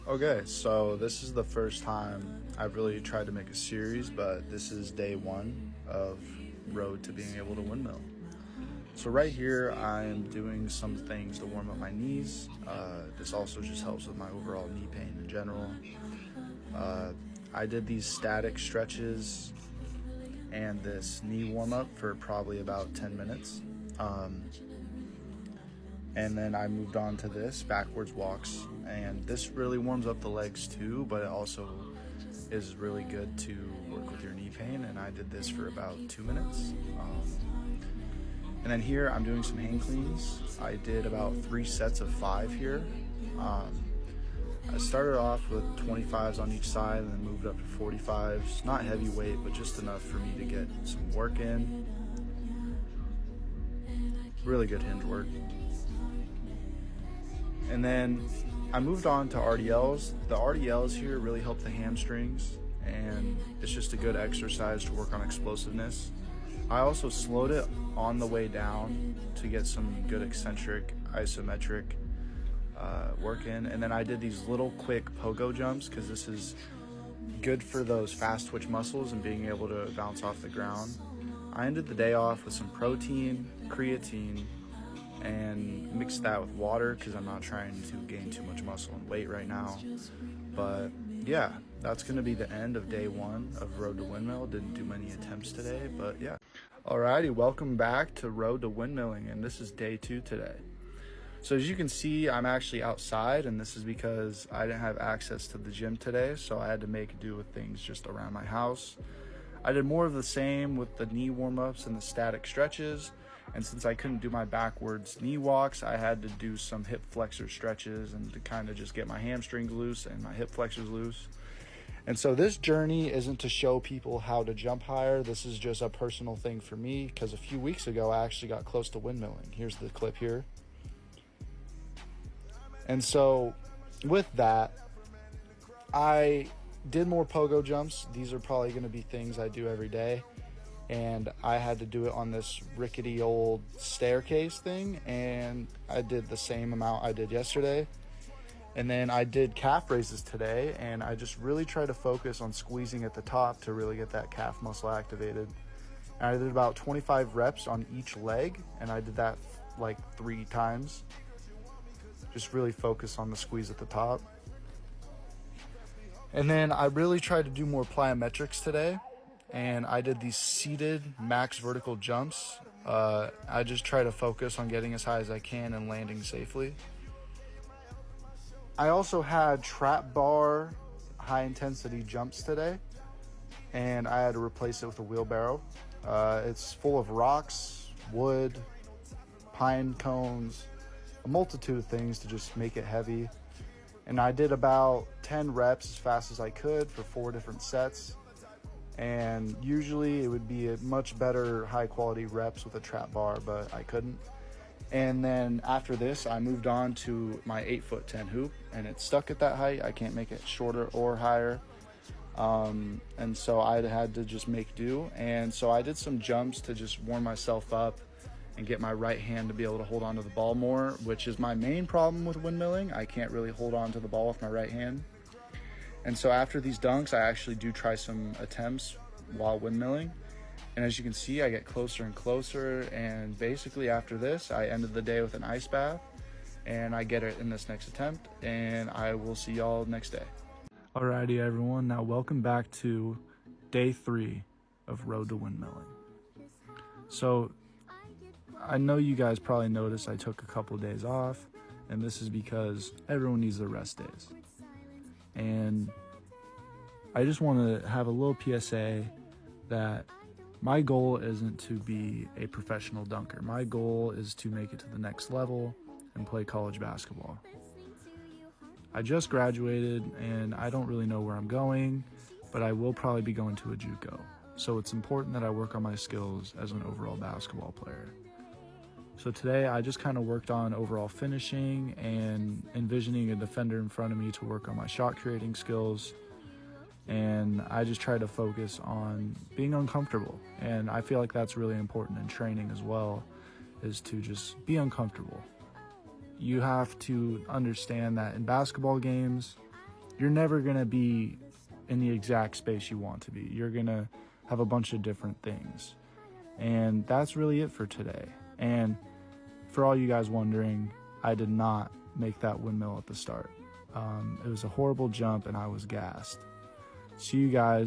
Okay, so this is the first time I've really tried to make a series, but this is day one of road to being able to windmill. So right here, I'm doing some things to warm up my knees. This also just helps with my overall knee pain in general. I did these static stretches and this knee warm up for probably about 10 minutes. And then I moved on to this backwards walks, and this really warms up the legs too, but it also is really good to work with your knee pain, and I did this for about 2 minutes. And then here I'm doing some hang cleans. I did about 3 sets of 5 here. I started off with 25s on each side and then moved up to 45s. Not heavy weight, but just enough for me to get some work in. Really good hinge work. And then I moved on to RDLs. The RDLs here really help the hamstrings, and it's just a good exercise to work on explosiveness. I also slowed it on the way down to get some good eccentric, isometric work in. And then I did these little quick pogo jumps because this is good for those fast twitch muscles and being able to bounce off the ground. I ended the day off with some protein, creatine, and mix that with water because I'm not trying to gain too much muscle and weight right now. But yeah, that's going to be the end of day one of Road to Windmill. Didn't do many attempts today, but yeah. Alrighty, welcome back to Road to Windmilling, and this is day 2 today. So as you can see, I'm actually outside, and this is because I didn't have access to the gym today, so I had to make do with things just around my house. I did more of the same with the knee warm-ups and the static stretches. And since I couldn't do my backwards knee walks, I had to do some hip flexor stretches and to kind of just get my hamstrings loose and my hip flexors loose. And so this journey isn't to show people how to jump higher. This is just a personal thing for me because a few weeks ago, I actually got close to windmilling. Here's the clip here. And so with that, I did more pogo jumps. These are probably going to be things I do every day. And I had to do it on this rickety old staircase thing, and I did the same amount I did yesterday. And then I did calf raises today, and I just really try to focus on squeezing at the top to really get that calf muscle activated. And I did about 25 reps on each leg, and I did that like 3 times. Just really focus on the squeeze at the top. And then I really tried to do more plyometrics today. And I did these seated max vertical jumps. I just try to focus on getting as high as I can and landing safely. I also had trap bar high intensity jumps today, and I had to replace it with a wheelbarrow. It's full of rocks, wood, pine cones, a multitude of things to just make it heavy. And I did about 10 reps as fast as I could for 4 different sets. And usually it would be a much better high quality reps with a trap bar, but I couldn't. And then after this, I moved on to my 8'10" hoop, and it's stuck at that height. I can't make it shorter or higher. And so I had to just make do. And so I did some jumps to just warm myself up and get my right hand to be able to hold on to the ball more, which is my main problem with windmilling. I can't really hold on to the ball with my right hand. And so after these dunks, I actually do try some attempts while windmilling. And as you can see, I get closer and closer. And basically after this, I ended the day with an ice bath, and I get it in this next attempt, and I will see y'all next day. Alrighty, everyone. Now welcome back to day 3 of Road to Windmilling. So I know you guys probably noticed I took a couple of days off, and this is because everyone needs their rest days. And I just want to have a little PSA that my goal isn't to be a professional dunker. My goal is to make it to the next level and play college basketball. I just graduated, and I don't really know where I'm going, but I will probably be going to a JUCO. So it's important that I work on my skills as an overall basketball player. So today I just kind of worked on overall finishing and envisioning a defender in front of me to work on my shot creating skills. And I just try to focus on being uncomfortable. And I feel like that's really important in training as well, is to just be uncomfortable. You have to understand that in basketball games, you're never going to be in the exact space you want to be. You're going to have a bunch of different things. And that's really it for today. And for all you guys wondering, I did not make that windmill at the start. It was a horrible jump and I was gassed. See you guys